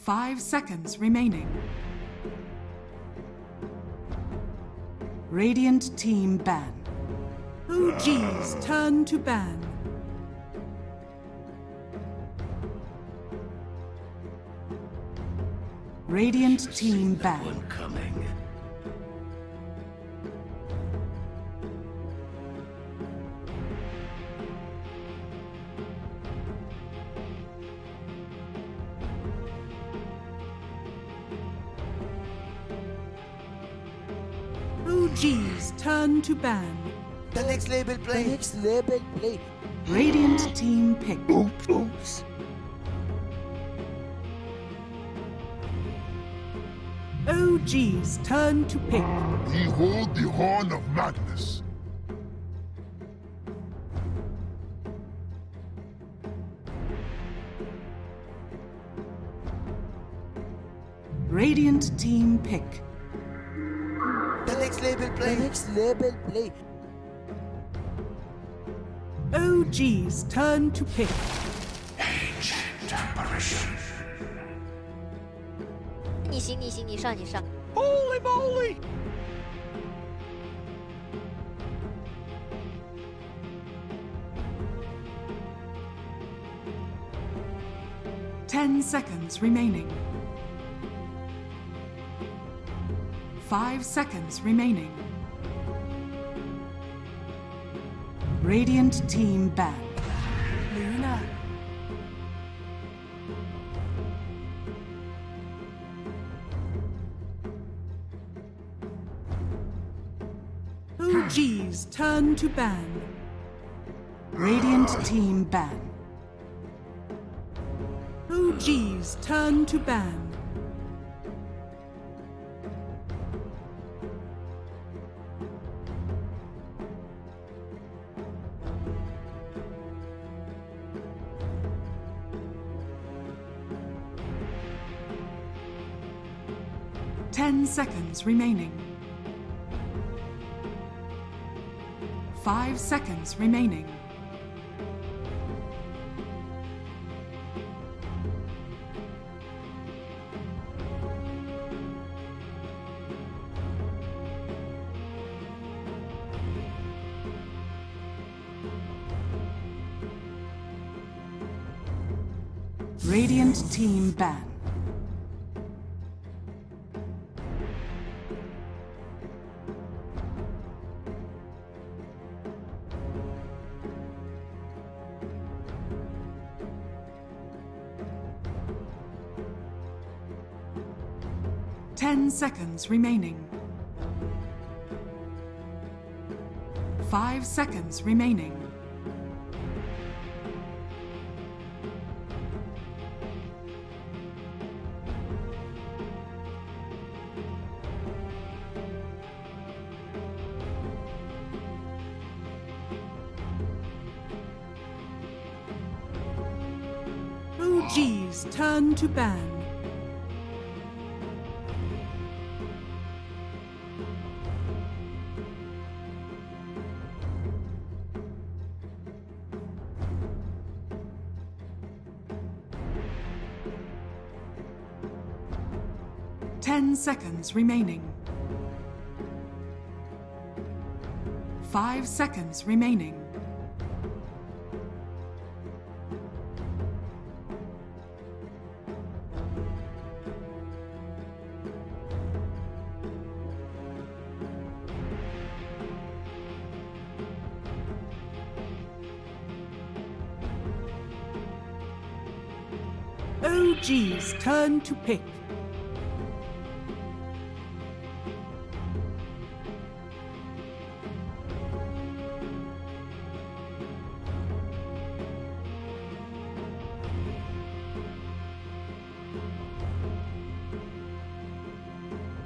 5 seconds remaining. Radiant team ban. OG's turn to ban. Radiant team ban. Coming. OG's turn to ban. The next label play. The next label play. Radiant team pick. Oops. OG's turn to pick. Behold the horn of madness. Radiant team pick. The next label play. The next label play. OG's turn to pick. Ancient apparition. 你行，你上。 Holy moly! Ten seconds remaining. 5 seconds remaining. Radiant team ban. Luna. OG's turn to ban. Radiant team ban. OG's turn to ban. Ten seconds remaining. 5 seconds remaining. Radiant team ban. Ten seconds remaining. 5 seconds remaining. OG's turn to ban. Ten seconds remaining. 5 seconds remaining. OG's turn to pick.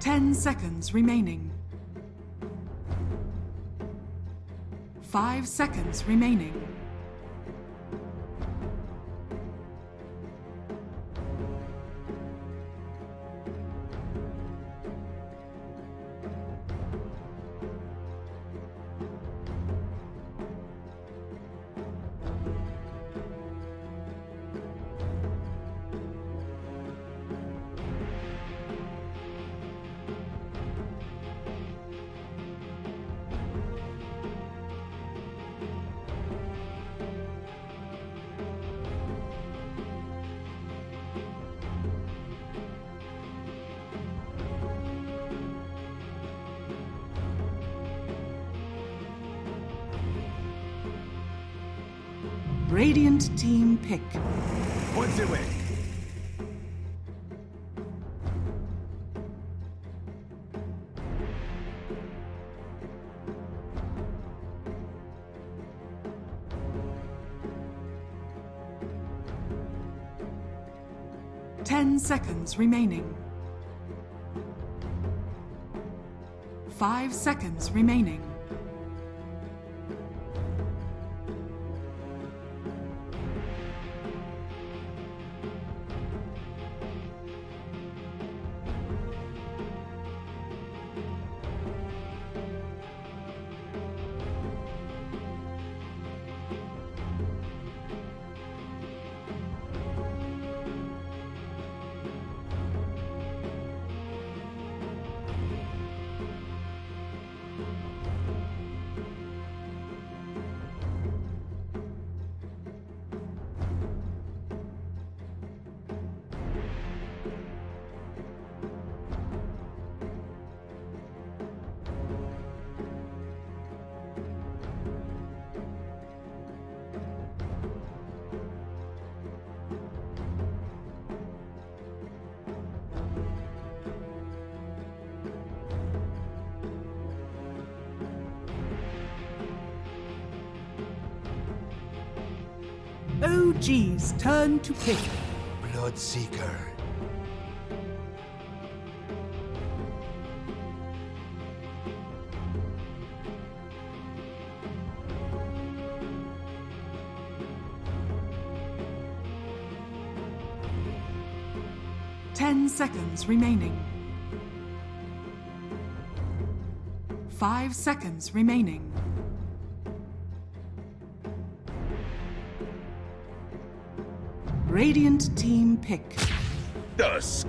Ten seconds remaining. 5 seconds remaining. Radiant team pick. What's it way? Ten seconds remaining. 5 seconds remaining. OG's turn to pick. Bloodseeker. Ten seconds remaining. 5 seconds remaining. Radiant team pick. Dusk.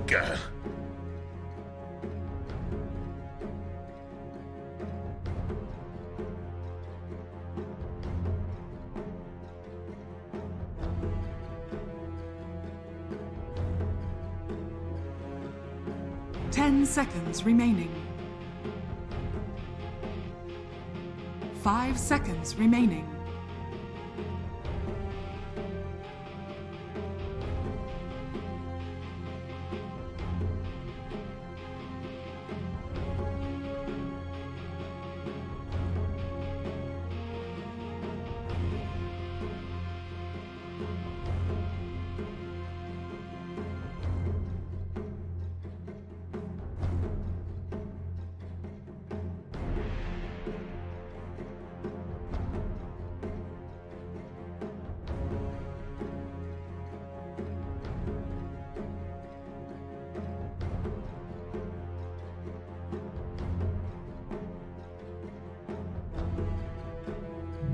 10 seconds remaining. 5 seconds remaining.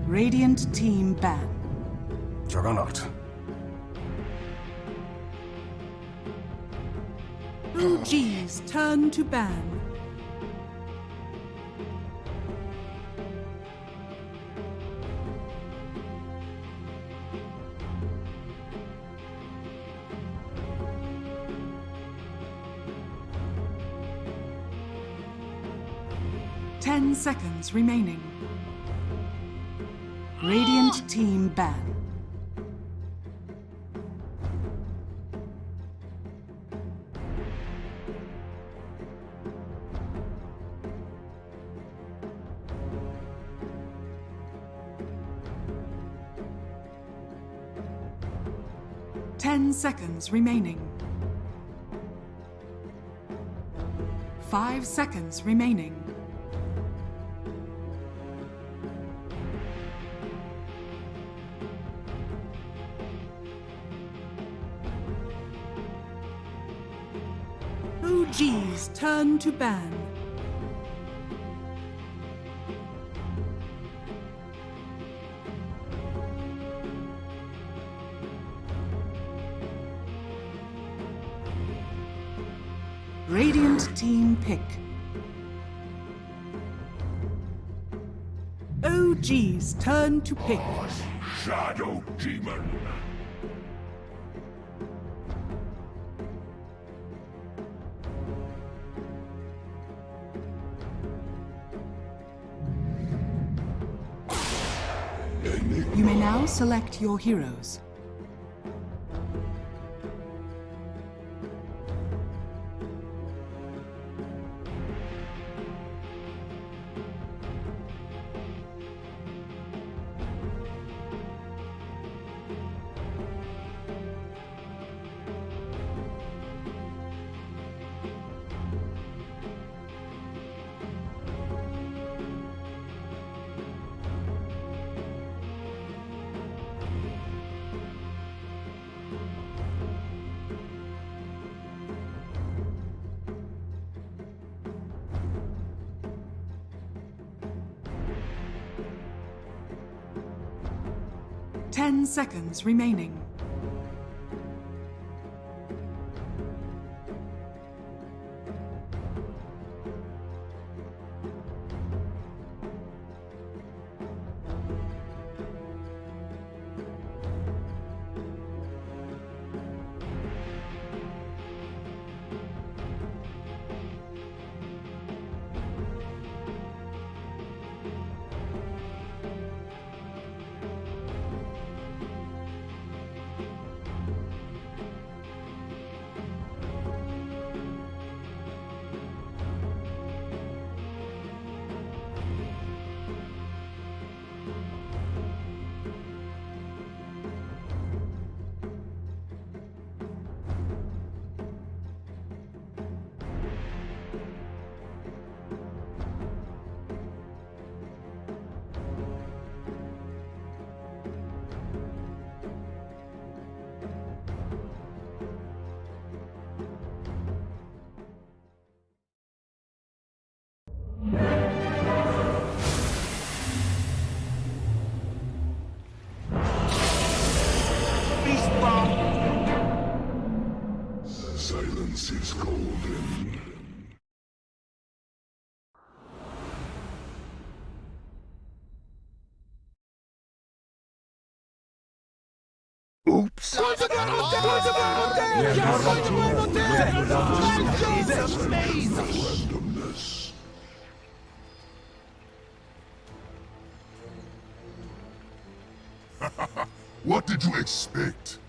Radiant team ban. Juggernaut. OG's turn to ban. Ten seconds remaining. Radiant team ban. Ten seconds remaining. 5 seconds remaining. OG's turn to ban. Radiant team pick. OG's turn to pick. Shadow Demon. You may now select your heroes. 10 seconds remaining. Silence is golden. Oops! Randomness. What did you expect?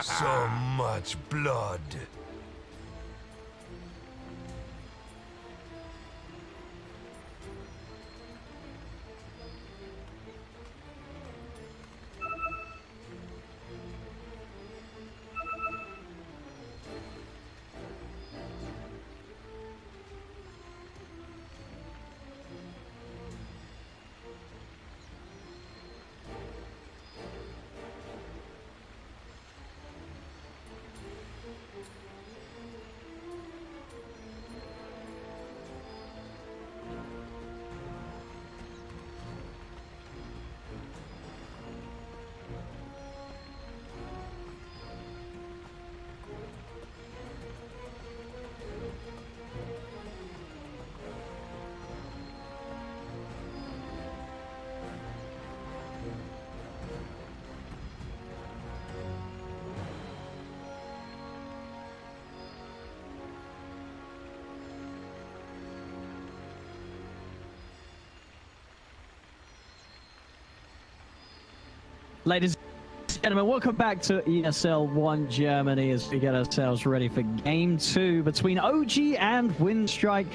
So much blood. Ladies and gentlemen, welcome back to ESL 1 Germany as we get ourselves ready for Game 2 between OG and Winstrike.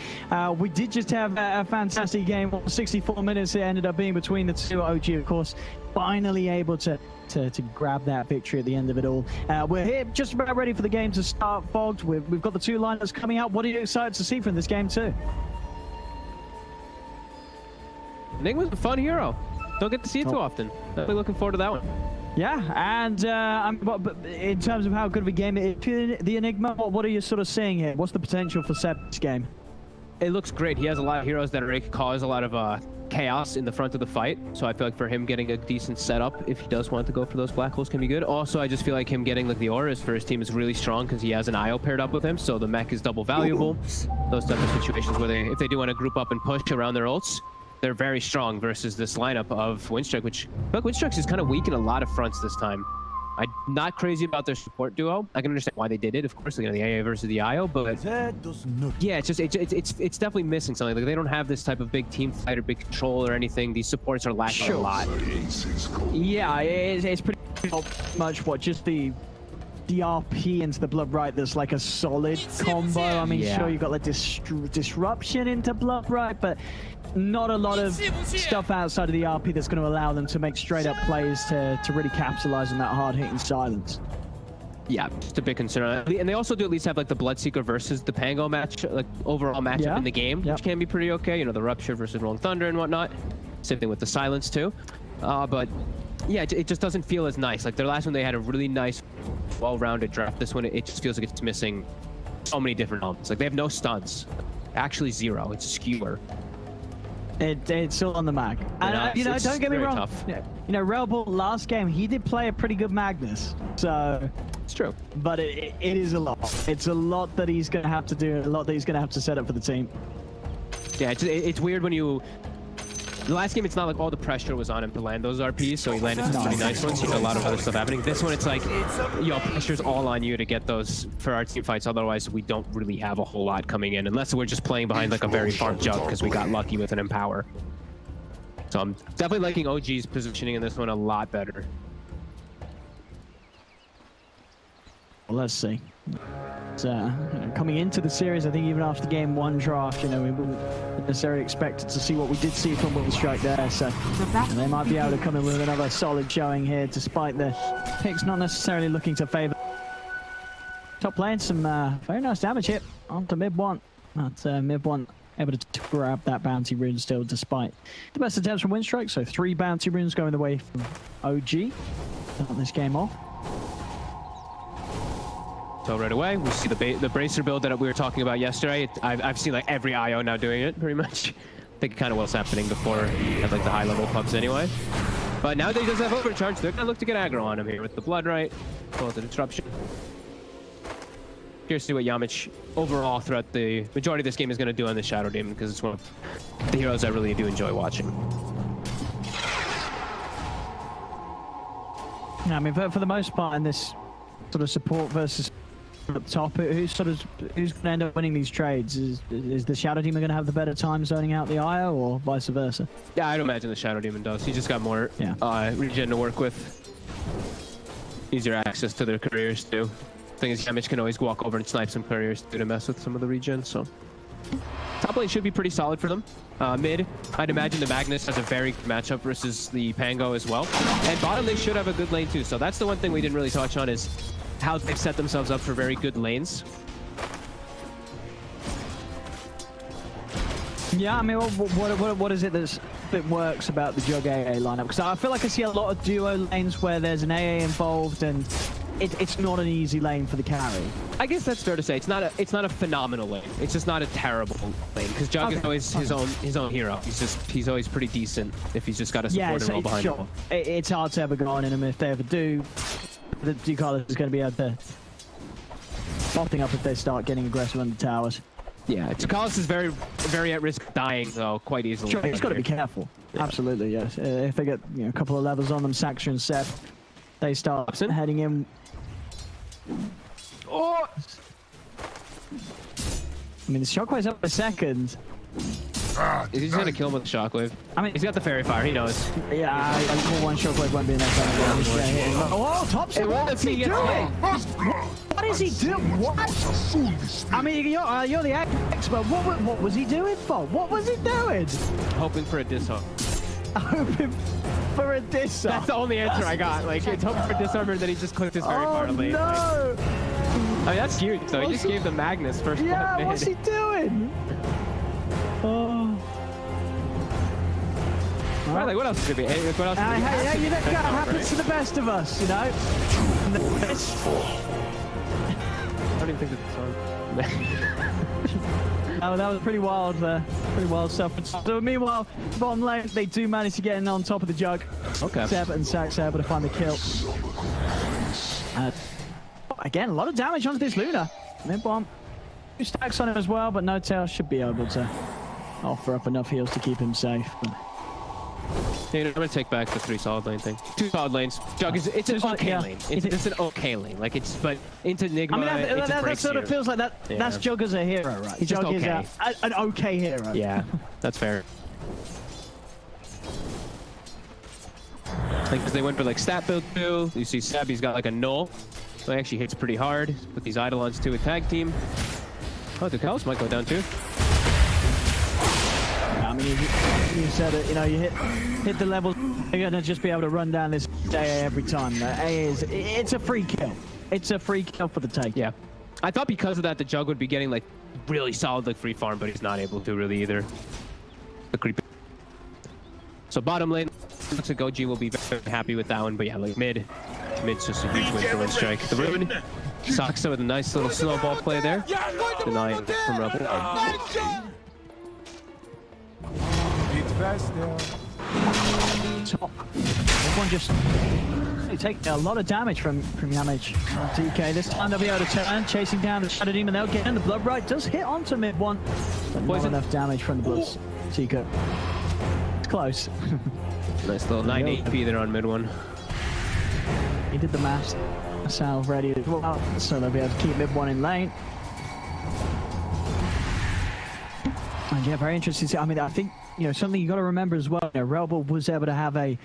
We did just have a fantastic game. 64 minutes it ended up being between the two. OG, of course, finally able to grab that victory at the end of it all. We're here just about ready for the game to start, Fogged. We've got the two liners coming out. What are you excited to see from this game too? Enigma's a fun hero. Don't get to see it too often. Definitely looking forward to that one. Yeah, and in terms of how good of a game it is, the Enigma, what are you sort of seeing here? What's the potential for Seb's game? It looks great. He has a lot of heroes that are cause a lot of chaos in the front of the fight. So I feel like for him getting a decent setup, if he does want to go for those black holes, can be good. Also, I just feel like him getting like the auras for his team is really strong because he has an IO paired up with him. So the mech is double valuable. Those type of situations where if they do want to group up and push around their ults, they're very strong versus this lineup of Winstrike, which I feel like Winstrike is kind of weak in a lot of fronts this time. I'm not crazy about their support duo. I can understand why they did it, of course, the AA versus the IO, but yeah, it's just it's definitely missing something. Like they don't have this type of big team fight or big control or anything. These supports are lacking a lot. Yeah, it's pretty much what just the RP into the Blood Right that's like a solid combo. I mean, sure, you've got like disruption into Blood Right, but not a lot of stuff outside of the RP that's going to allow them to make straight up plays to really capitalize on that hard hitting silence. Yeah, just a big concern. And they also do at least have like the Bloodseeker versus the Pango match, like overall matchup in the game, which can be pretty okay. You know, the Rupture versus Rolling Thunder and whatnot. Same thing with the Silence too. But yeah, it just doesn't feel as nice. Like their last one, they had a really nice, well-rounded draft. This one, it just feels like it's missing so many different elements. Like they have no stuns, actually zero. It's a skewer. It's all on the mag. And, you know, don't get me wrong. Tough. You know, Rebel last game, he did play a pretty good Magnus. So It's true. But it is a lot. It's a lot that he's going to have to do, a lot that he's going to have to set up for the team. Yeah, it's weird when you... The last game, it's not like all the pressure was on him to land those RPs, so he landed some pretty nice ones. He had a lot of other stuff happening. This one, it's like, yo, pressure's all on you to get those for our team fights. Otherwise, we don't really have a whole lot coming in, unless we're just playing behind like a very farm jug because we got lucky with an Empower. So I'm definitely liking OG's positioning in this one a lot better. Well, let's see. But, you know, coming into the series, I think even after game 1 draft, you know, we wouldn't necessarily expect to see what we did see from Winstrike there. So they might be able to come in with another solid showing here, despite the picks not necessarily looking to favor. Top lane, some very nice damage hit onto mid 1. But mid 1 able to grab that bounty rune still, despite the best attempts from Winstrike. So 3 bounty runes going the way from OG. Start this game off. So right away, we see the bracer build that we were talking about yesterday. I've seen like every IO now doing it, pretty much. I think it kind of was happening before at like the high level pubs anyway. But now that he does have overcharge, they're gonna look to get aggro on him here with the blood right, well, the disruption. Curious to see what Yamich overall throughout the majority of this game is gonna do on the Shadow Demon, because it's one of the heroes I really do enjoy watching. Yeah, I mean, for the most part in this sort of support versus up top, who's going to end up winning these trades? Is the Shadow Demon going to have the better time zoning out the IO, or vice versa? Yeah, I'd imagine the Shadow Demon does. He just got more regen to work with. Easier access to their careers too. Thing is, Yamich can always walk over and snipe some careers too to mess with some of the regen, so. Top lane should be pretty solid for them. Mid, I'd imagine the Magnus has a very good matchup versus the Pango as well. And bottom, they should have a good lane too. So that's the one thing we didn't really touch on, is how they've set themselves up for very good lanes. Yeah, I mean, what is it that works about the Jug AA lineup? Because I feel like I see a lot of duo lanes where there's an AA involved, and it's not an easy lane for the carry. I guess that's fair to say. It's not a phenomenal lane. It's just not a terrible lane, because Jug is always his own hero. He's always pretty decent if he's just got a supporting role behind him. It's hard to ever go on in him. If they ever do, the Ducalis is going to be able to popping up if they start getting aggressive on the towers. Yeah, Ducalis is very, very at risk of dying though, quite easily. Sure, he's got to be careful. Yeah. Absolutely, yes. If they get a couple of levels on them, Saxtra and Seth, they start heading in. Oh! I mean, the shockwave's up a second. Is he just gonna kill him with the shockwave? I mean, he's got the fairy fire. He knows. Yeah, I call one shockwave won't be enough damage. Oh, top shot! What's he doing? What is he doing? What? I mean, you're the expert. What was he doing for? What was he doing? Hoping for a disarm. Hoping for a disarm. That's the only answer I got. Like, it's hoping for disarm, and then he just clicked his fairy fire lane. No! Like, I mean, that's huge. So he just gave the Magnus first. Yeah, what's he doing? Oh. Well, like, what else could be? What else? Hey, you know, that happens to the best of us, you know. I don't even think that's on. Oh, that was pretty wild there. Pretty wild stuff. So meanwhile, bottom lane, they do manage to get in on top of the Jug. Okay. Seb and Sax able to find the kill. Again, a lot of damage onto this Luna. Mid-bomb. 2 stacks on him as well, but No Tail should be able to offer up enough heals to keep him safe. Yeah, I'm gonna take back the 3 solid lane thing. 2 solid lanes. Jug is it's an okay lane. It's an okay lane. Like but into Enigma. I mean, that sort of feels like that. Yeah. That's Jug as a hero, right? He's Jug just okay. is an okay hero. Yeah, that's fair. Like, because they went for like stat build too. You see Seb, he's got like a null. So he actually hits pretty hard with these Eidolons too, a tag team. Oh, the cows might go down too. I mean, you said it, you know, you hit the level, you're gonna just be able to run down this AA every time. It's a free kill. It's a free kill for the take. Yeah. I thought because of that, the Jug would be getting like really solid like free farm, but he's not able to really either. The creepy. So bottom lane, looks like OG will be very happy with that one, but yeah, like mid's just a huge win for Winstrike. The Ruin, Saksa with a nice little snowball play there. Denying from Rebel. Top. Everyone just take a lot of damage from Yamich on TK. This time they'll be able to turn, chasing down the Shadow Demon. They'll get in. The Blood Right does hit onto mid one, but not enough damage from the Bloods. TK. It's close. Nice little 9 AP there on mid one. He did the math. Salve ready as well, so they'll be able to keep mid one in lane. And yeah, very interesting. I mean, I think, you know, something you got to remember as well, you know, Rebel was able to have a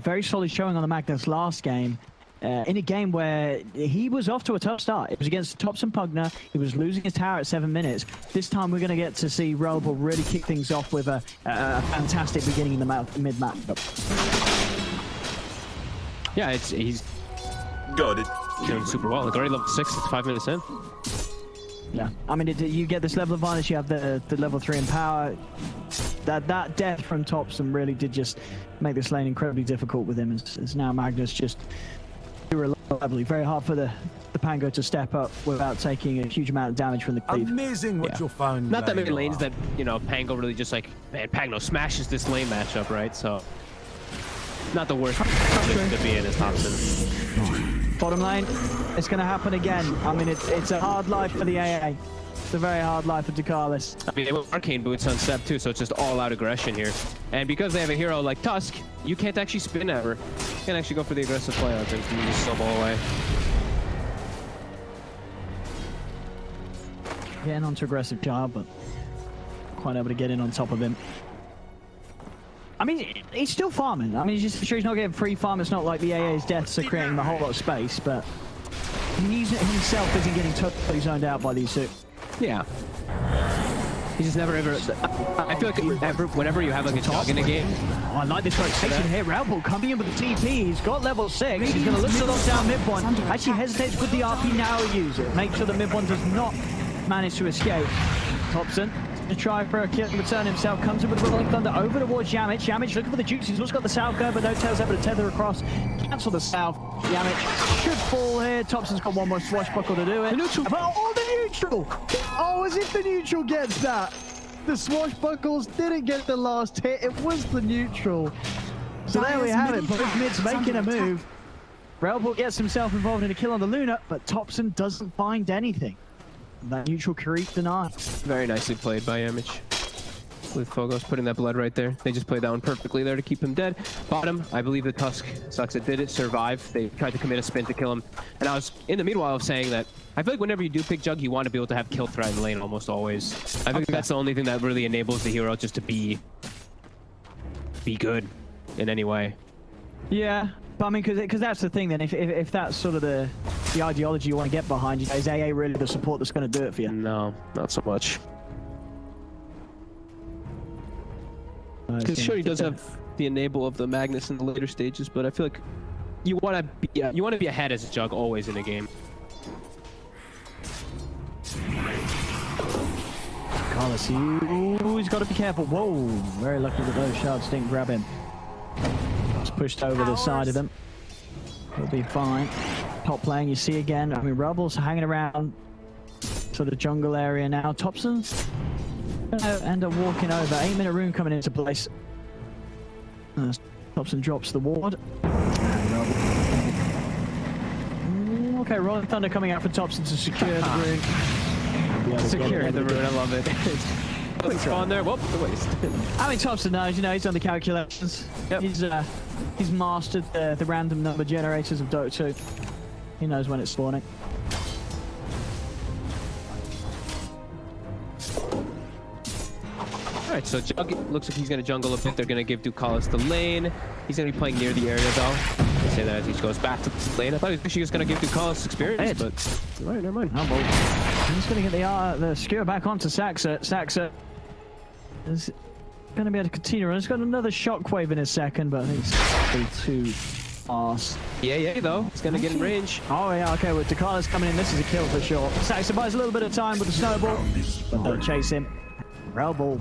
very solid showing on the Magnus last game, in a game where he was off to a tough start. It was against Thompson Pugner. He was losing his tower at 7 minutes. This time we're going to get to see Rebel really kick things off with a fantastic beginning in the mid-match. Yeah, he's doing super well. Like already level 6, it's 5 minutes in. Yeah, I mean, you get this level of advantage. You have the level 3 in power. That death from Thompson really did just make this lane incredibly difficult with him. As now Magnus just reliably very hard for the Pango to step up without taking a huge amount of damage from the cleave. Amazing what you'll find. Not that many lanes that, you know, Pango really just like, man, Pango smashes this lane matchup, right? So not the worst position to be in as Thompson. Bottom lane, it's going to happen again. I mean, it's a hard life for the AA. It's a very hard life for Ducalis. I mean, they went Arcane Boots on Sep too, so it's just all-out aggression here. And because they have a hero like Tusk, you can't actually spin ever. You can't actually go for the aggressive play on things, and you just snowball away. Getting onto aggressive job, but quite able to get in on top of him. I mean, he's still farming. I mean, he's just sure he's not getting free farm. It's not like the AA's deaths are creating a whole lot of space, but he himself isn't getting totally zoned out by these two. Yeah. He just never ever. I feel like whenever you have like a jog in a game. Oh, I like this rotation here. Raubal coming in with the TP. He's got level 6. He's going to look to lock down mid one. Actually hesitates with the RP now. Use it. Make sure the mid one does not manage to escape. Thompson to try for a kill and return himself. Comes in with a Rolling Thunder over towards Yamich. Yamich looking for the jukes. He's also got the South go, but no tails able to tether across. Cancel the South. Yamich should fall here. Thompson's got one more swashbuckle to do it. Oh, the neutral! Oh, as if the neutral gets that. The swashbuckles didn't get the last hit. It was the neutral. So there we have it. Both mids making a move. Railball gets himself involved in a kill on the Luna, but Thompson doesn't find anything. That neutral creep denied. Very nicely played by Yamich. With Fogos putting that blood right there. They just played that one perfectly there to keep him dead. Bottom, I believe the Tusk sucks. It did it survive. They tried to commit a spin to kill him. And I was in the meanwhile of saying that I feel like whenever you do pick Jug, you want to be able to have kill threat in lane almost always. I think that's the only thing that really enables the hero just to be good in any way. Yeah, but I mean, because that's the thing then. If that's sort of the ideology you want to get behind, you know, is AA really the support that's going to do it for you? No, not so much. Because sure, he does have the enable of the Magnus in the later stages, but I feel like you want to be ahead as a Jug always in a game. Carlos, he's got to be careful. Whoa, very lucky that those shards didn't grab him. Just pushed over the side of them. He'll be fine. Top playing, you see again. I mean, Rebels hanging around to the jungle area now. Thompson's gonna end up walking over. 8-minute rune coming into place. Thompson drops the ward. Okay, Rolling Thunder coming out for Thompson to secure the rune. Secure the rune, I love it. It's on there. Whoop, the waste. I mean, Thompson knows, you know, he's done the calculations. Yep. He's mastered the random number generators of Dota 2. He knows when it's spawning. Alright, so Jug looks like he's going to jungle a bit. They're going to give Ducalis the lane. He's going to be playing near the area, though. I say that as he goes back to the lane. I thought he was actually just going to give Ducalis experience, but... Alright, never mind. Oh, well. He's going to get the skewer back onto Saxa. Saxa is going to be able to continue. He's got another shockwave in a second, but I think it's way too fast. Yeah, though. He's going to get in range. Oh, yeah, okay. With Ducalis coming in, this is a kill for sure. Saxa buys a little bit of time with the snowball, but they'll chase him. Railball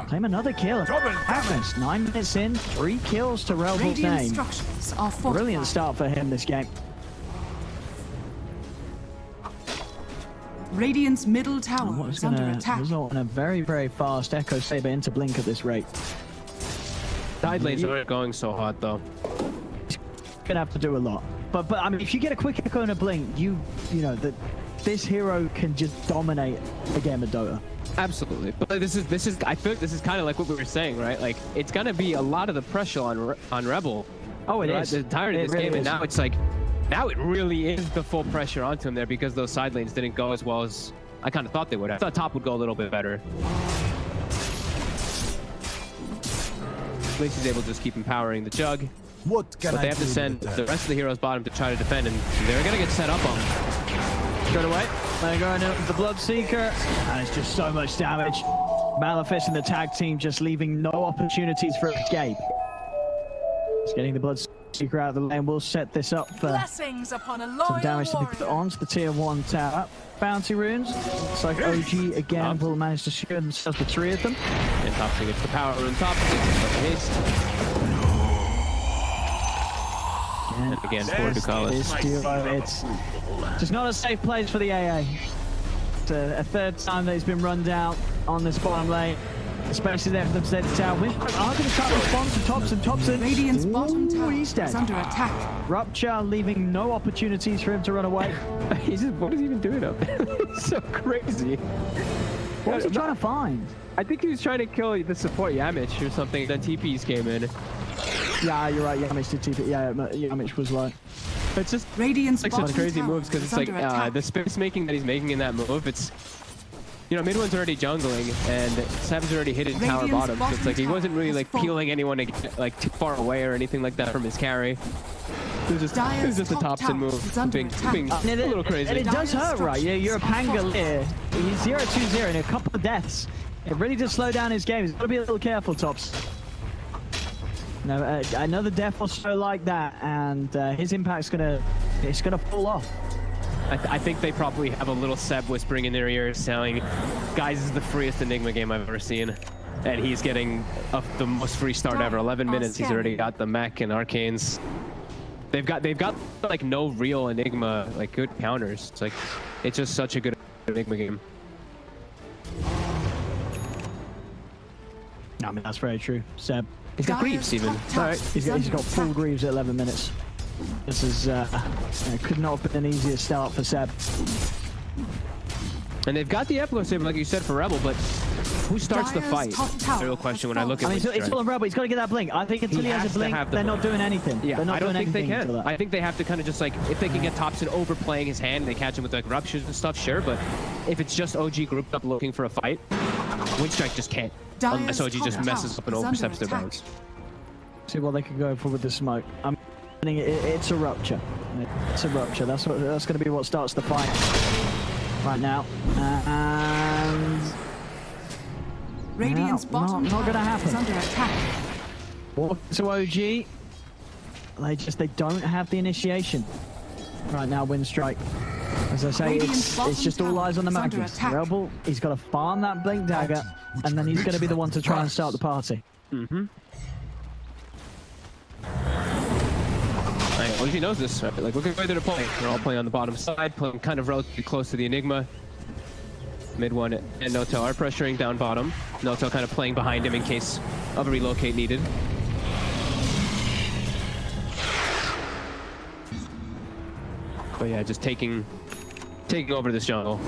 claim another kill. Magnus, 9 minutes in, 3 kills to Railball's name. Brilliant start for him this game. Radiant's middle tower What's is under going to attack. result in a very, very fast Echo Saber into Blink at this rate. Side lanes aren't going so hot though. Gonna have to do a lot. But I mean, if you get a quick Echo and a Blink, you know that this hero can just dominate a game of Dota. Absolutely, but this is I feel like this is kind of like what we were saying, right? Like it's gonna be a lot of the pressure on Rebel. Oh, it throughout is. the entirety of this It game, really and is. now it's like, now it really is the full pressure onto him there because those side lanes didn't go as well as I kind of thought they would have. I thought top would go a little bit better. At least he's able to just keep empowering the jug. What can But they I have to do send with the that? rest of the heroes bottom to try to defend, and they're gonna get set up on. Straight away, they're going in with the Bloodseeker, and it's just so much damage. Malefice and the tag team just leaving no opportunities for escape. Just getting the Bloodseeker out of the lane will set this up for Blessings upon a some loyal damage to be put warrior. onto the tier 1 tower. Bounty runes. Looks like OG again will manage to secure themselves with 3 of them. And Topsy gets the power rune top, takes it for the haste. And again, poor Ducalis. This duo, it's just not a safe place for the AA. It's a third time that he's been run down on this bottom lane, especially there for the set tower. Winstrike are going to try to respond to Thompson. Radiant's bottom tower He's dead. is under attack. Rupture leaving no opportunities for him to run away. He's just, what is he even doing up there? It's so crazy. What was he trying to find? I think he was trying to kill the support Yamich or something, then TPs came in. Yeah, you're right. Yamich did TP. Yeah, Yamich was right. It's just Radiant's like bottom such crazy tower moves because is it's like under attack. the space making that he's making in that move. It's, you know, mid one's already jungling and Seb's already hit his tower Radiant's bottom, so it's like he bottom wasn't really tower like has fallen. peeling anyone to get, like too far away or anything like that from his carry. It was Dire's just a top Thompson tower move, is under being attack. a little crazy. And it does hurt, right? Yeah, you're a Pangolier. He's 0-2-0 in a couple of deaths. It really does slow down his game. He's got to be a little careful, Tops. No, another death or so like that, and his impact's gonna fall off. I think they probably have a little Seb whispering in their ears saying, guys, this is the freest Enigma game I've ever seen. And he's getting the most free start ever. 11 minutes, he's already got the mech and arcanes. They've got like no real Enigma, like good counters. It's like, it's just such a good Enigma game. I mean, that's very true. Seb, He's got Greaves even. Alright, he's got full Greaves at 11 minutes. This is could not have been an easier start for Seb. And they've got the Epilogue Saber, like you said, for Rebel, but who starts the Dire's fight? top That's tower the real question when I look I at mean, it's all on Rebel. He's got to get that blink. I think until he has has a to blink, have the they're not blink. doing anything. Yeah, they're not I don't doing think they anything can. until that. I think they have to kind of just like, if they can get Thompson overplaying his hand, they catch him with like ruptures and stuff, sure, but if it's just OG grouped up looking for a fight, Winstrike just can't. Dire's Unless OG top just messes tower up and is under oversteps their attack. bounds. See what they can go for with the smoke. I'm thinking it's a rupture. It's a rupture. That's going to be what starts the fight right now. And Radiant's No, bottom not gonna tower happen. is under attack. so OG, they don't have the initiation right now. Winstrike. As I say, Radiant's it's just all bottom eyes on the tower is under Magnus. attack. Rebel, he's got to farm that blink dagger, and then he's going to be the one to try and start the party. Right, OG knows this. Right? Like, look at where they're playing. They're all playing on the bottom side, playing kind of relatively close to the Enigma. Mid one and Notel are pressuring down bottom. Notel kind of playing behind him in case of a relocate needed. But yeah, just taking over this jungle.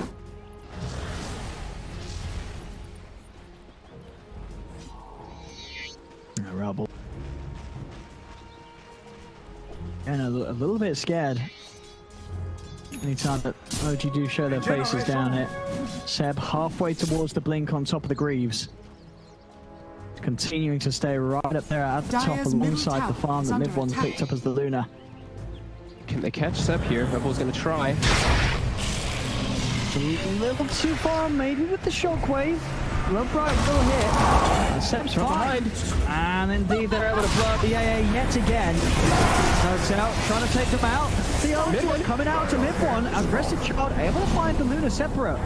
Rebel. And a little bit scared. Anytime that OG do show their faces down here. Seb halfway towards the blink on top of the Greaves. Continuing to stay right up there at the top Dire's middle alongside the tower farm is that under mid one's attack. picked up as the Luna. Can they catch Seb here? Rebel's gonna try. A little too far maybe with the shockwave. Love right will hit. And Seb's fine. And indeed they're able to blow up the AA yet again. Notel trying to take them out. The old one coming out to mid one. Aggressive child able to find the Luna separate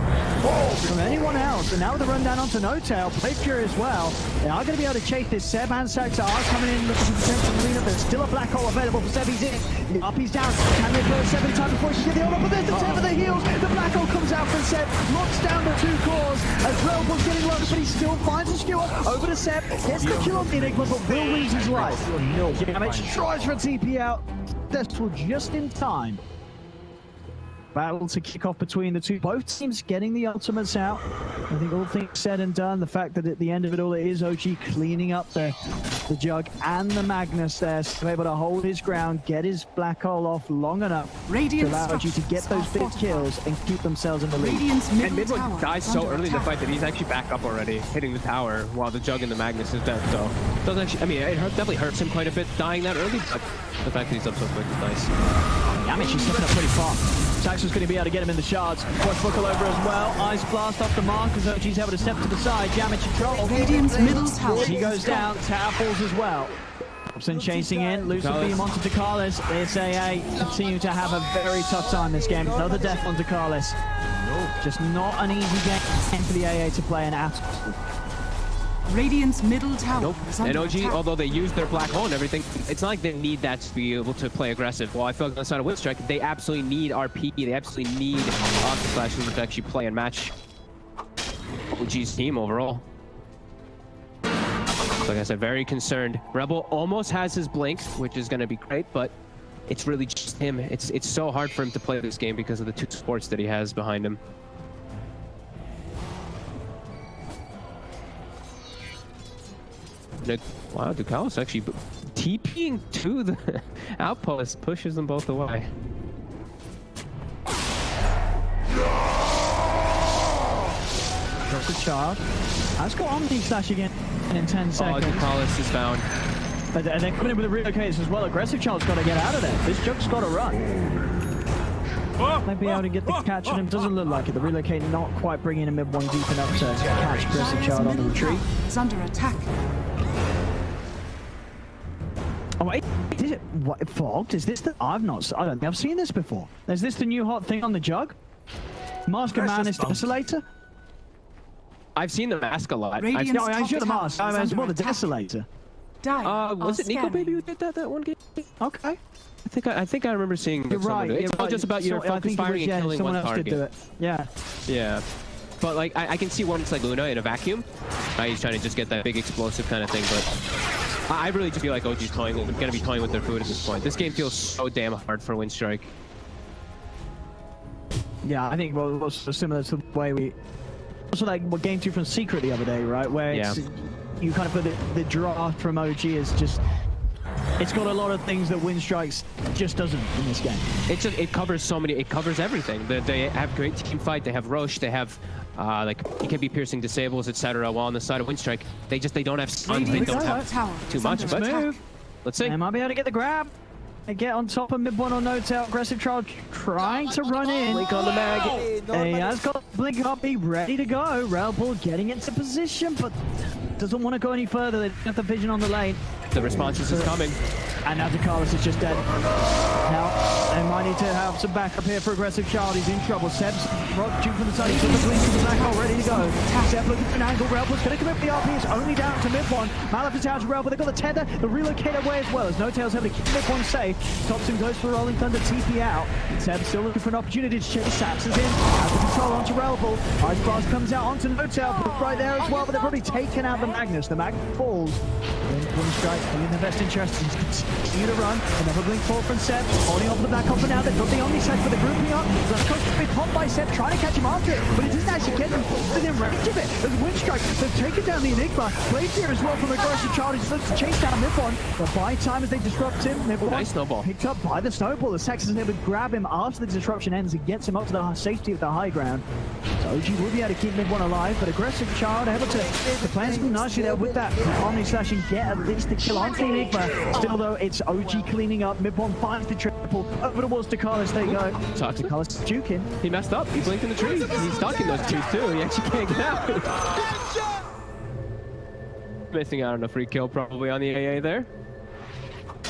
from anyone else. And now the run down onto Notel. Play Fury as well. They are going to be able to chase this. Seb and Sax are coming in looking for potential cleanup. There's still a black hole available for Seb. He's in. Up, he's down. Can they blow Seb in time before he can get the hold up? But there's the tip of the heels. The black hole comes out from Seb, locks down the 2 cores as Relbor's getting low, but he still finds a skewer. Over to Seb, gets the kill on the Enigma, but will lose his life. Damage tries for a TP out. Successful just in time. Battle to kick off between the two. Both teams getting the ultimates out. I think all things said and done, the fact that at the end of it all, it is OG cleaning up the Jug and the Magnus there, so able to hold his ground, get his black hole off long enough to allow OG to get those big kills and keep themselves in the lead. And Midwood dies so early in the fight that he's actually back up already, hitting the tower while the Jug and the Magnus is dead. So it doesn't actually, I mean, it definitely hurts him quite a bit dying that early, but the fact that he's up so quick is nice. Yamish, he's stepping up pretty far. Saxon's going to be able to get him in the shards. Westbrook all over as well. Ice blast off the mark as OG's able to step to the side. Yamish in trouble. Radiant's middle tower. He goes down. Tower falls as well. Thompson chasing in. Loses beam onto Dakalis. This AA continue to have a very tough time this game. Another death on Dakalis. Just not an easy game for the AA to play in at all. Radiant's middle tower. Nope. is under And OG, attack. although they use their black hole and everything, it's not like they need that to be able to play aggressive. Well, I feel like on the side of Winstrike, they absolutely need RP. They absolutely need Octaflash to actually play and match OG's team overall. Like I said, very concerned. Rebel almost has his blink, which is going to be great, but it's really just him. It's so hard for him to play this game because of the 2 supports that he has behind him. Wow, Ducalis actually TPing to the outpost pushes them both away. Drops a charge. Let's go Omni Slash again in 10 seconds. Oh, Ducalis is down. But they're coming in with the relocators as well. Aggressive Child's got to get out of there. This Jug's got to run. Might be able to get the catch on him. Doesn't look like it. The relocate not quite bringing him mid-1 deep enough to catch Aggressive Child on the retreat. Is under attack. Oh wait, is it what fogged? Is this the? I don't think I've seen this before. Is this the new hot thing on the Jug? Mask of Madness Desolator? I've seen the mask a lot. Radiant's No, I sure the top mask. tower is I was under more the attack. Desolator. Was it Nico scanning. Baby who did that one game? Okay. I think I remember seeing You're someone right. do it. It's You're all right. just about your I focus think it firing was, and killing someone one else target. did do it. Yeah. Yeah. But like I can see one it's like Luna in a vacuum. He's trying to just get that big explosive kind of thing, but I really just feel like OG's going to be toying with their food at this point. This game feels so damn hard for Winstrike. Yeah, I think well, it was similar to the way we also like what Game 2 from Secret the other day, right? Where it's, you kind of put the draft from OG is just. It's got a lot of things that Winstrike just doesn't in this game. It covers so many. It covers everything. They have great team fight. They have Roche. They have like it can be piercing disables, etc. While on the side of Winstrike, they don't have stuns. They don't have too much. But Move. let's see. They might be able to get the grab. They get on top of mid-1 on no tail. Aggressive Child trying to run in. Blink on the mag. He has got Blink up, be ready to go. Railball getting into position, but doesn't want to go any further. They have the vision on the lane. The responses is coming. And now Dakalis is just dead. Now, they might need to have some backup here for Aggressive Child. He's in trouble. Seb's shooting from the side. He's got the blink to the black hole, ready to go. Seb looking for an angle. Railball's going to commit the RP. It's only down to mid-1. Maleficent to Railball. They've got the tether. The relocator away as well as No Tail's having to keep mid-1 safe. Thompson goes for Rolling Thunder. TP out. Seb still looking for an opportunity to chase. Saps is in. Has the control onto Railball. Ice Blast comes out onto No Tail. Right there as well, but they've already taken out the Magnus. The Magnus falls. Winstrike in the best interest is continue to run. Another blink forward from Seb, holding on to the back up and now. They've got the Omni Slash, but they're grouping up. The coach has been popped by Seb, trying to catch him after it, but it doesn't actually get them within range of it. As Winstrike, they've taken down the Enigma. Blade here as well from Aggressive Child. He's looking to chase down mid-1, but by time as they disrupt him, mid-1 Nice snowball. picked up by the snowball. The Saxons able to grab him after the disruption ends and gets him up to the safety of the high ground. So OG will be able to keep mid-1 alive, but Aggressive Child able to the plans move nicely there with that Omni Slash and get at least the kill onto the Enigma. Still though, it's OG cleaning up. Mid-1 finds the triple over towards Dakalis. There you go. Toxic. Dakalis juking. He messed up. He blinked in the tree. He's stuck in those trees too. He actually can't get out. Missing out on a free kill probably on the AA there.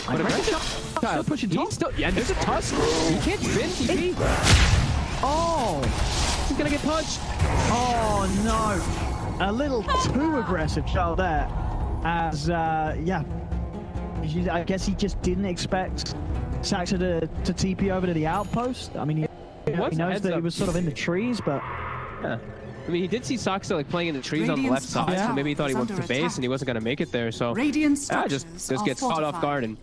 But Aggressive Child pushing top. Yeah, there's a tusk. He can't spin TP. Oh! He's gonna get punched. Oh no! A little too aggressive Child there. As, yeah. I guess he just didn't expect Saxa to TP over to the outpost. I mean, What's he knows heads that he up? was sort of in the trees, but Yeah. I mean, he did see Saksa like playing in the trees on the left Radiant's side, top so maybe he thought he tower went is to under base attack. and he wasn't gonna make it there. So Radiant yeah, just structures are gets caught off fortified. guard and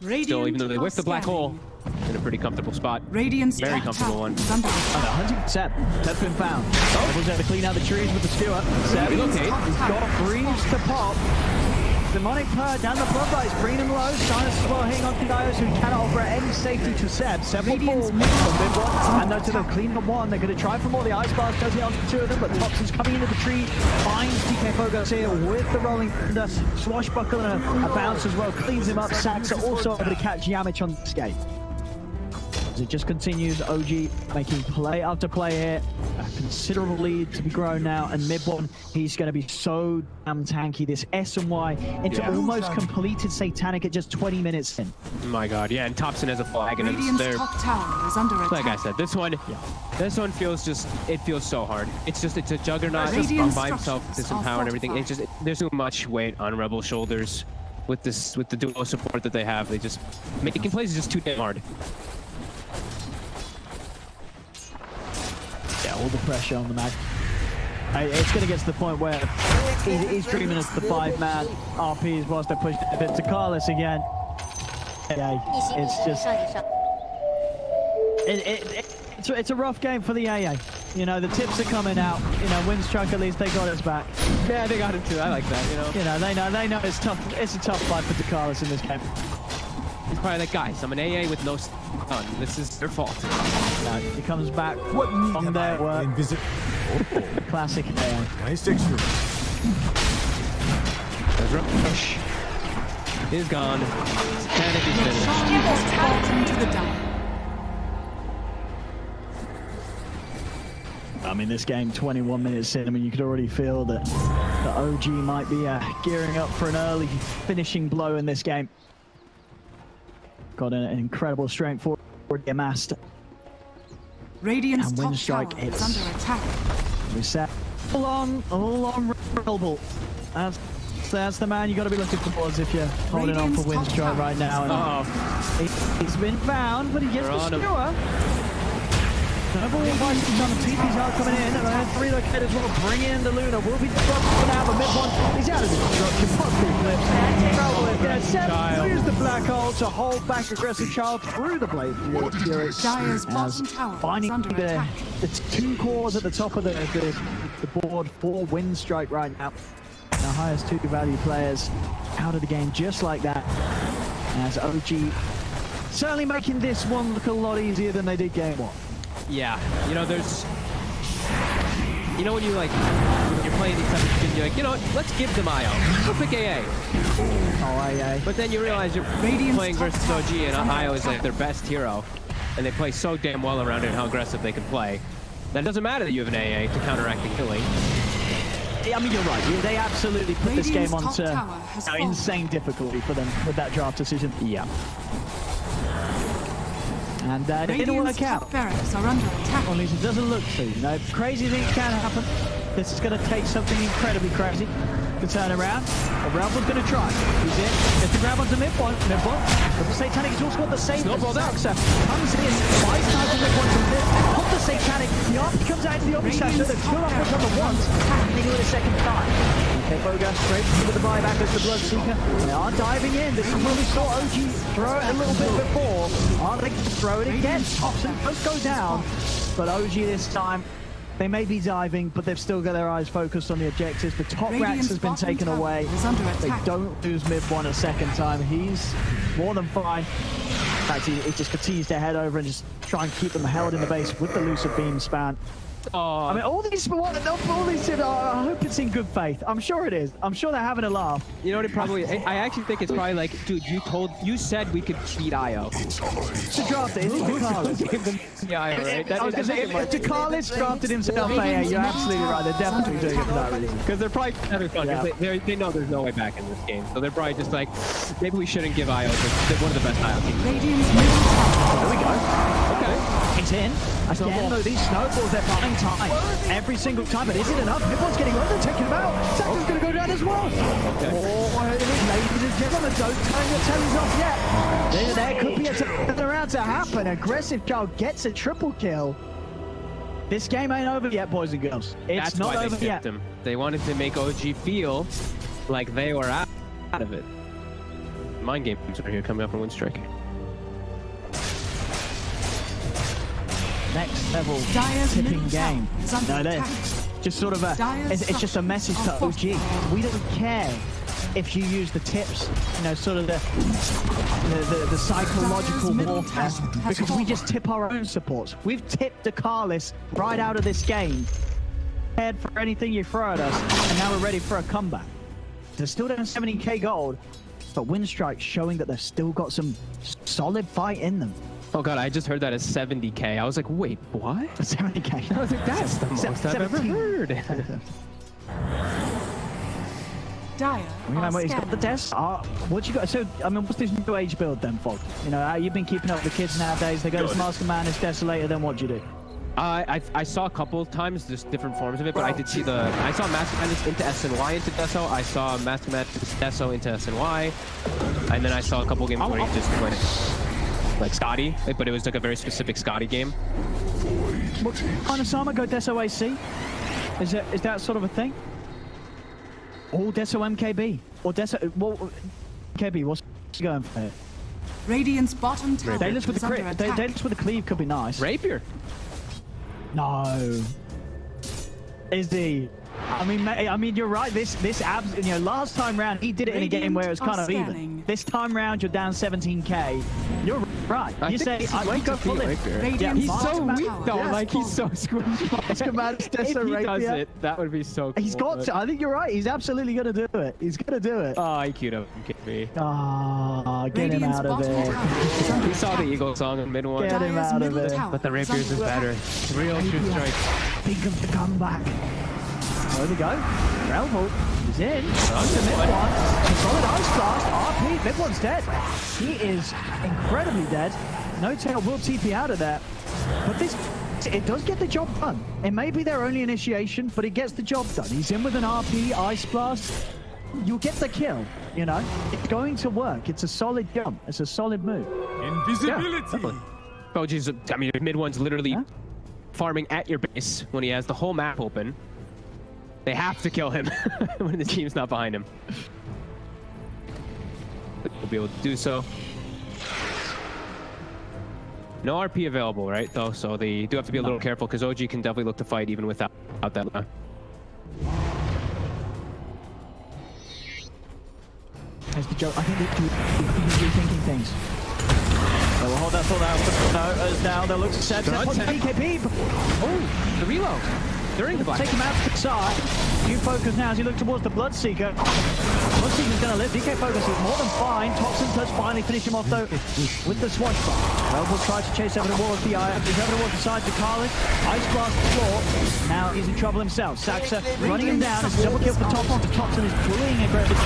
Radiant still, even though they are whiffed the black hole, scanning. in a pretty comfortable spot. Radiant's Very top comfortable tower one. is under attack. 100%. That's been found. Oh, was there to clean out the trees with the skewer. Seb, Relocate. he's got breeze to pop. Demonic Purr down the front right, is bringing him low. Sinus as well, hanging on to Dios, who cannot offer any safety to Seb. Seb will fall. And though to the clean up one, they're going to try for more. The ice bars does hit onto two of them, but Toxin's coming into the tree, finds DK Fogos here with the rolling thunder, swashbuckle and a bounce as well, cleans him up. Saxa also able to catch Yamich on the escape. As it just continues, OG making play after play here. A considerable lead to be grown now, and mid one, he's going to be so damn tanky. This S and Y into almost completed Satanic at just 20 minutes in. Oh my god, yeah, and Thompson has a flag, and it's Radiant's there. top tower is under attack. Like I said, this one feels it feels so hard. It's a juggernaut just Radiant by himself, structures disempowered are and everything. It's just there's too much weight on Rebel shoulders with the duo support that they have. They just making plays is just too damn hard. Yeah, all the pressure on the mag. It's going to get to the point where he's dreaming as the 5-man RPs whilst they're pushing a bit to Carlos again. Yeah, 逆行， it's 逆 just 上你上。 it's a rough game for the AA. You know, the tips are coming out. You know, Winstrike at least they got us back. Yeah, they got him too. I like that. You know, They know it's tough. It's a tough fight for DeCarlos in this game. he's probably like, guys, I'm an AA with no gun. This is their fault. No, he comes back What need on have their I work. in visit? Oh, Classic AA. nice extra. There's Rush. He's gone. Satanic is finished. Has fallen to the down. I mean, this game, 21 minutes in, I mean, you could already feel that the OG might be gearing up for an early finishing blow in this game. Got an incredible strength already amassed. Radiant's And top Winstrike, tower is it's- under attack. We set all on Rebel. That's the man you got to be looking towards if you're holding on for Radiant's top Winstrike tower right now. is Uh-oh. He's been found, but he gets They're the on him. skewer. Double invites on the TP's out coming in, and then 3 locators will bring in the Luna. Will be disrupted for now, but mid one, he's out of the destruction. Possibly flips. Yeah, Seb use the black hole to hold back aggressive child through the blade. Fury. Dire's As bottom tower is finding under the attack. 2 cores at the top of the board for Winstrike right now. The highest 2 value players out of the game just like that. As OG certainly making this one look a lot easier than they did game 1. Yeah, you know, you know when when you're playing these types of games, you're like, you know what, let's give them IO. We'll pick AA. Oh, yeah. But then you realize you're Radiant's playing top versus tower OG, and is under IO is like attack. their best hero. And they play so damn well around it and how aggressive they can play. That doesn't matter that you have an AA to counteract the killing. I mean, you're right. They absolutely put this game Radiant's top onto tower has fallen. insane difficulty for them with that draft decision. Yeah. And it didn't Radiant's work out. top barracks are under attack. Or at least it doesn't look to. You know, crazy things can happen. This is going to take something incredibly crazy to turn around. But Rebel's going to try. He's in. Gets the grab onto mid one. But the Satanic has also got the save. Snowballed out. Comes in. 5 times on mid one to mid. Put the Satanic. The arm comes out into the Omni Sasha. They're 2 up on the once. They do it a second time. Okay, Boga straight with the buyback as the Bloodseeker. They are diving in. This is where we saw OG throw it a little bit before. Are they going to throw it again? Thompson does go down. But OG this time, they may be diving, but they've still got their eyes focused on the objectives. The top racks Radiant's has been bottom taken tower away. is under They attack. don't lose mid one a second time. He's more than fine. In fact, he just continues to head over and just try and keep them held in the base with the Lucid Beam span. Oh, I mean, all these, I hope it's in good faith. I'm sure it is. I'm sure they're having a laugh. you know what it probably, I actually think it's probably like, dude, you said we could beat IO. To draft it, isn't it, Carlos? Yeah, IO, right? I was going to say, if DeCarlis drafted himself AA, you're absolutely right. They're definitely doing it for that reason. Because they're probably having fun. 'Cause Yeah. they know there's no way back in this game. So they're probably just like, maybe we shouldn't give IO one of the best IO teams. Radiant's middle tower. There we go. Okay. It's in. Again, though, these snowballs, they're buying time every single time, but is it enough? Nippon's getting overtaken about. Saka's going to go down as well. Oh, ladies and gentlemen, don't turn your tellies off yet. There could be a turnaround to happen. Aggressive Child gets a triple kill. This game ain't over yet, boys and girls. It's That's not why over they yet. picked him. They wanted to make OG feel like they were out of it. Mind games are here coming up in Winstrike. Next level Dire's tipping middle game. tower is under No, attack. just sort of a, Dire's it's just a message to structures are OG. We don't care if you use the tips, you know, sort of the psychological Dire's middle warfare, tower has because we fallen. just tip our own supports. We've tipped the Carlis right out of this game, prepared for anything you throw at us, and now we're ready for a comeback. They're still down 70k gold, but Winstrike showing that they've still got some solid fight in them. Oh god, I just heard that as 70k. I was like, wait, what? 70k. I was like, that's the most I've ever 17. heard. Dire You are know, he's got the scanning. desk. What you got? So, I mean, what's this new age build then, Fog? You know, you've been keeping up with the kids nowadays. They go to Master Man, it's Desolator, then what do you do? I saw a couple of times just different forms of it, but I did see I saw Master Madness into SNY into Deso. I saw Master Madness Deso into SNY, and then I saw a couple games where he just went like Scotty, but it was like a very specific Scotty game. What kind of Sama go Deso AC? Is that sort of a thing? All Deso MKB or Deso? Well, MKB. What's he going for here? Radiant's bottom tower Daedalus with is the under crit. attack. Daedalus with the cleave could be nice. Rapier. No. Is he? I mean, you're right. This abs. You know, last time round he did it in a game where it was kind of even. Scanning. This time round you're down 17k. You're right. You say I like go full in. Yeah, Radiant's He's so bottom weak tower though. has Like he's so squishy. Let's come out. If he does it, that would be so cool. He's got to. I think you're right. He's absolutely gonna do it. He's gonna do it. Oh, he queued up. Kidding me. Ah, get him Radiant's out of bottom there. tower is under We saw the attack. Eagle song in mid one, Get him Dire's out of middle there. tower but the is Rapiers is under better. attack. Real true strike. Think of the comeback. There we go. Relvolt is in. Onto mid one. Solid ice blast. RP. Mid one's dead. He is incredibly dead. No tail will TP out of there. But it does get the job done. It may be their only initiation, but it gets the job done. He's in with an RP ice blast. You'll get the kill. You know, it's going to work. It's a solid jump. It's a solid move. Invisibility. OG's, I mean, mid one's literally farming at your base when he has the whole map open. They have to kill him when the team's not behind him. We'll be able to do so. No RP available, right, though, so they do have to be a little careful because OG can definitely look to fight even without that. There's the joke. I think he's rethinking things. They will hold that thought out. No, as now they'll look to set. BKB. Oh, the reload during the black. Take him out to the side. You focus now as you look towards the Bloodseeker. Bloodseeker's going to live. DK Focus is more than fine. Toxin does finally finish him off though with the swashbuck. Elbow tries to chase over towards the eye. He's over towards the side to Carlin. Ice blast the floor. Now he's in trouble himself. Saxa running him down. It's a double kill for Toxin. Toxin is bullying aggressive.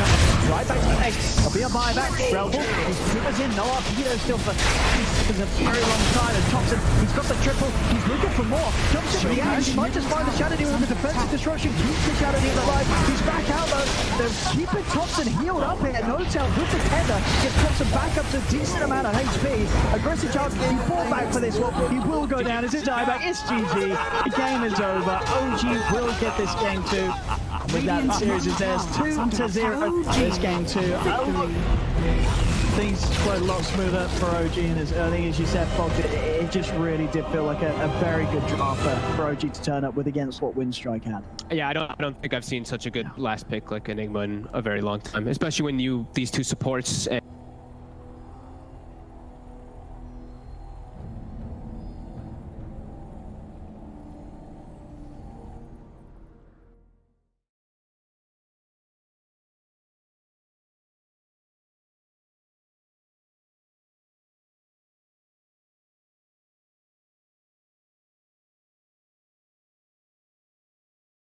Right back to the base. There'll be a buyback. Relvolt. He's keepers in. No RPO still for seconds. A very long side. And Toxin, he's got the triple. He's looking for more. Jumps into the edge. He might just find the Shadow Demon with the defensive disruption. Keeps the Shadow Demon alive. He's back out though. They're keeping Thompson healed up here. No tail with the tether. Gets Thompson back up to a decent amount of HP. Aggressive child. He fought back for this one. He will go down. Is it dieback? It's GG. The game is over. OG will get this game too. With that series is theirs 2-0. This game too. Things were a lot smoother for OG, and I think, as you said, Fog, it just really did feel like a very good draft for OG to turn up with against what Winstrike had. Yeah, I don't think I've seen such a good last pick like Enigma in a very long time, especially when these two supports and